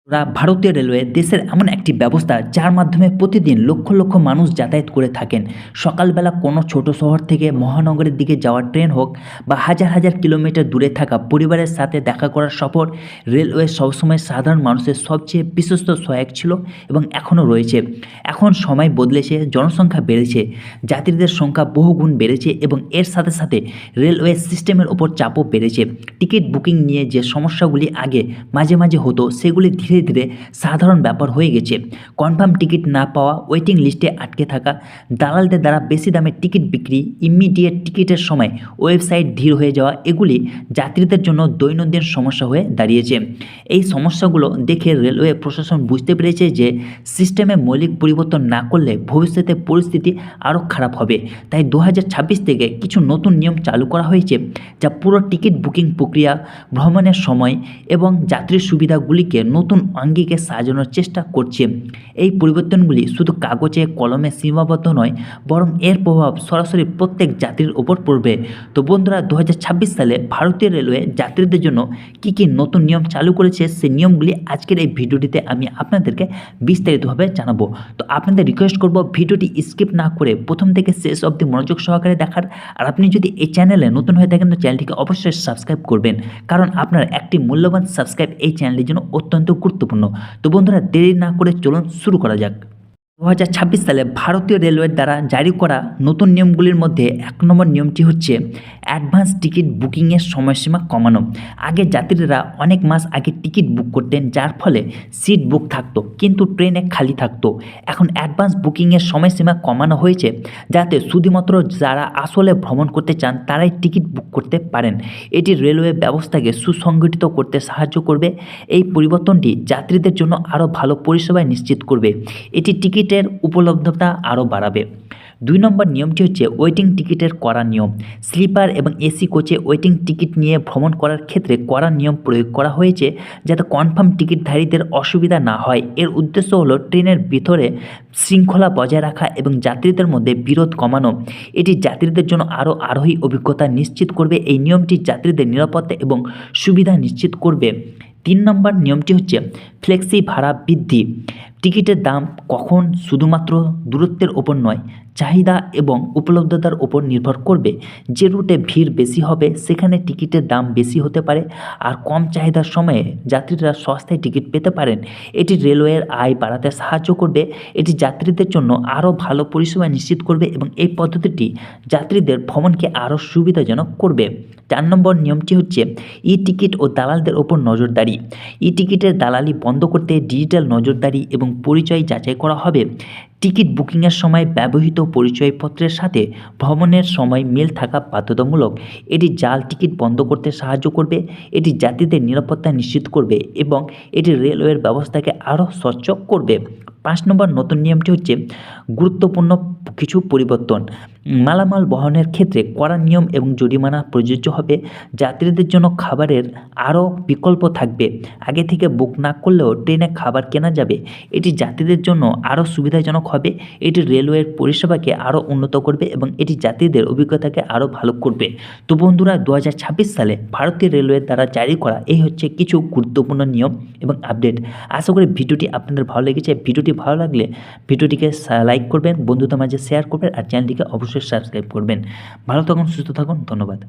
ভারতীয় রেলওয়ে দেশের এমন একটি ব্যবস্থা যার মাধ্যমে প্রতিদিন লক্ষ লক্ষ মানুষ যাতায়াত করে থাকেন। সকালবেলা কোনো ছোট শহর থেকে মহানগরের দিকে যাওয়ার ট্রেন হোক বা হাজার হাজার কিলোমিটার দূরে থাকা পরিবারের সাথে দেখা করার সফর, রেলওয়ে সবসময় সাধারণ মানুষের সবচেয়ে বিশ্বস্ত সহায়ক ছিল এবং এখনও রয়েছে। এখন সময় বদলেছে, জনসংখ্যা বেড়েছে, যাত্রীদের সংখ্যা বহুগুণ বেড়েছে এবং এর সাথে সাথে রেলওয়ে সিস্টেমের ওপর চাপও বেড়েছে। টিকিট বুকিং নিয়ে যে সমস্যাগুলি আগে মাঝে মাঝে হতো সেগুলি ধীরে ধীরে সাধারণ ব্যাপার হয়ে গেছে। কনফার্ম টিকিট না পাওয়া, ওয়েটিং লিস্টে আটকে থাকা, দালালদের দ্বারা বেশি দামে টিকিট বিক্রি, ইমিডিয়েট টিকিটের সময় ওয়েবসাইট ধীর হয়ে যাওয়া, এগুলি যাত্রীদের জন্য দৈনন্দিন সমস্যা হয়ে দাঁড়িয়েছে। এই সমস্যাগুলো দেখে রেলওয়ে প্রশাসন বুঝতে পেরেছে যে সিস্টেমে মৌলিক পরিবর্তন না করলে ভবিষ্যতে পরিস্থিতি আরও খারাপ হবে। তাই 2026 থেকে কিছু নতুন নিয়ম চালু করা হয়েছে যা পুরো টিকিট বুকিং প্রক্রিয়া, ভ্রমণের সময় এবং যাত্রীর সুবিধাগুলিকে নতুন আঙ্গিকে সাজানোর চেষ্টা করছে। এই পরিবর্তনগুলি শুধু কাগজে কলমে সীমাবদ্ধ নয়, বরং এর প্রভাব সরাসরি প্রত্যেক যাত্রীর ওপর পড়বে। তো বন্ধুরা, 2026 সালে ভারতীয় রেলওয়ে যাত্রীদের জন্য কী কী নতুন নিয়ম চালু করেছে সেই নিয়মগুলি আজকের এই ভিডিওটিতে আমি আপনাদেরকে বিস্তারিতভাবে জানাবো। তো আপনাদের রিকোয়েস্ট করব ভিডিওটি স্কিপ না করে প্রথম থেকে শেষ অবধি মনোযোগ সহকারে দেখার। আর আপনি যদি এই চ্যানেলে নতুন হয়ে থাকেন তো চ্যানেলটিকে অবশ্যই সাবস্ক্রাইব করবেন, কারণ আপনার একটি মূল্যবান সাবস্ক্রাইব এই চ্যানেলের জন্য অত্যন্ত গুরুত্বপূর্ণ। তো বন্ধুরা, দেরি না করে চলুন শুরু করা যাক। 2026 সালে ভারতীয় রেলওয়ের দ্বারা জারি করা নতুন নিয়মগুলির মধ্যে 1 নম্বর নিয়মটি হচ্ছে অ্যাডভান্স টিকিট বুকিংয়ের সময়সীমা কমানো। আগে যাত্রীরা অনেক মাস আগে টিকিট বুক করতেন, যার ফলে সিট বুক থাকতো কিন্তু ট্রেনে খালি থাকতো। এখন অ্যাডভান্স বুকিংয়ের সময়সীমা কমানো হয়েছে যাতে শুধুমাত্র যারা আসলে ভ্রমণ করতে চান তারাই টিকিট বুক করতে পারেন। এটি রেলওয়ে ব্যবস্থাকে সুসংগঠিত করতে সাহায্য করবে। এই পরিবর্তনটি যাত্রীদের জন্য আরও ভালো পরিষেবা নিশ্চিত করবে। এটি টিকিটের উপলব্ধতা আরও বাড়াবে। 2 নম্বর নিয়মটি হচ্ছে ওয়েটিং টিকিটের কড়া নিয়ম। স্লিপার এবং এসি কোচে ওয়েটিং টিকিট নিয়ে ভ্রমণ করার ক্ষেত্রে কড়া নিয়ম প্রয়োগ করা হয়েছে যাতে কনফার্ম টিকিটধারীদের অসুবিধা না হয়। এর উদ্দেশ্য হলো ট্রেনের ভিতরে শৃঙ্খলা বজায় রাখা এবং যাত্রীদের মধ্যে বিরোধ কমানো। এটি যাত্রীদের জন্য আরও আরোহী অভিজ্ঞতা নিশ্চিত করবে। এই নিয়মটি যাত্রীদের নিরাপত্তা এবং সুবিধা নিশ্চিত করবে। 3 নম্বর নিয়মটি হচ্ছে ফ্লেক্সি ভাড়া বৃদ্ধি। টিকিটের দাম কখন শুধুমাত্র দূরত্বের ওপর নয়, চাহিদা এবং উপলব্ধতার ওপর নির্ভর করবে। যে রুটে ভিড় বেশি হবে সেখানে টিকিটের দাম বেশি হতে পারে, আর কম চাহিদার সময়ে যাত্রীরা সস্তায় টিকিট পেতে পারেন। এটি রেলওয়ের আয় বাড়াতে সাহায্য করবে। এটি যাত্রীদের জন্য আরও ভালো পরিষেবা নিশ্চিত করবে এবং এই পদ্ধতিটি যাত্রীদের ভ্রমণকে আরও সুবিধাজনক করবে। 4 নম্বর নিয়মটি হচ্ছে ই টিকিট ও দালালদের ওপর নজরদারি। ই টিকিটের দালালি বন্ধ করতে ডিজিটাল নজরদারি এবং পরিচয় যাচাই করা হবে। টিকিট বুকিংয়ের সময় ব্যবহৃত পরিচয়পত্রের সাথে ভ্রমণের সময় মিল থাকা বাধ্যতামূলক। এটি জাল টিকিট বন্ধ করতে সাহায্য করবে। এটি যাত্রীদের নিরাপত্তা নিশ্চিত করবে এবং এটি রেলওয়ের ব্যবস্থাকে আরও স্বচ্ছ করবে। 5 নম্বর নতুন নিয়মটি হচ্ছে গুরুত্বপূর্ণ কিছু পরিবর্তন। মালামাল বহনের ক্ষেত্রে কড়া নিয়ম এবং জরিমানা প্রযোজ্য হবে। যাত্রীদের জন্য খাবারের আরও বিকল্প থাকবে। আগে থেকে বুক না করলেও ট্রেনে খাবার কেনা যাবে। এটি যাত্রীদের জন্য আরও সুবিধাজনক হবে। এটি রেলওয়ের পরিষেবাকে আরও উন্নত করবে এবং এটি যাত্রীদের অভিজ্ঞতাকে আরও ভালো করবে। তো বন্ধুরা, 2026 সালে ভারতীয় রেলওয়ের দ্বারা জারি করা এই হচ্ছে কিছু গুরুত্বপূর্ণ নিয়ম এবং আপডেট। আশা করি ভিডিওটি আপনাদের ভালো লেগেছে। ভিডিওটি ভালো লাগলে ভিডিওটিকে লাইক করবেন, বন্ধুদের মাঝে শেয়ার করবেন আর চ্যানেলটিকে অবশ্যই সাবস্ক্রাইব করবেন। ভালো থাকুন, সুস্থ থাকুন, ধন্যবাদ।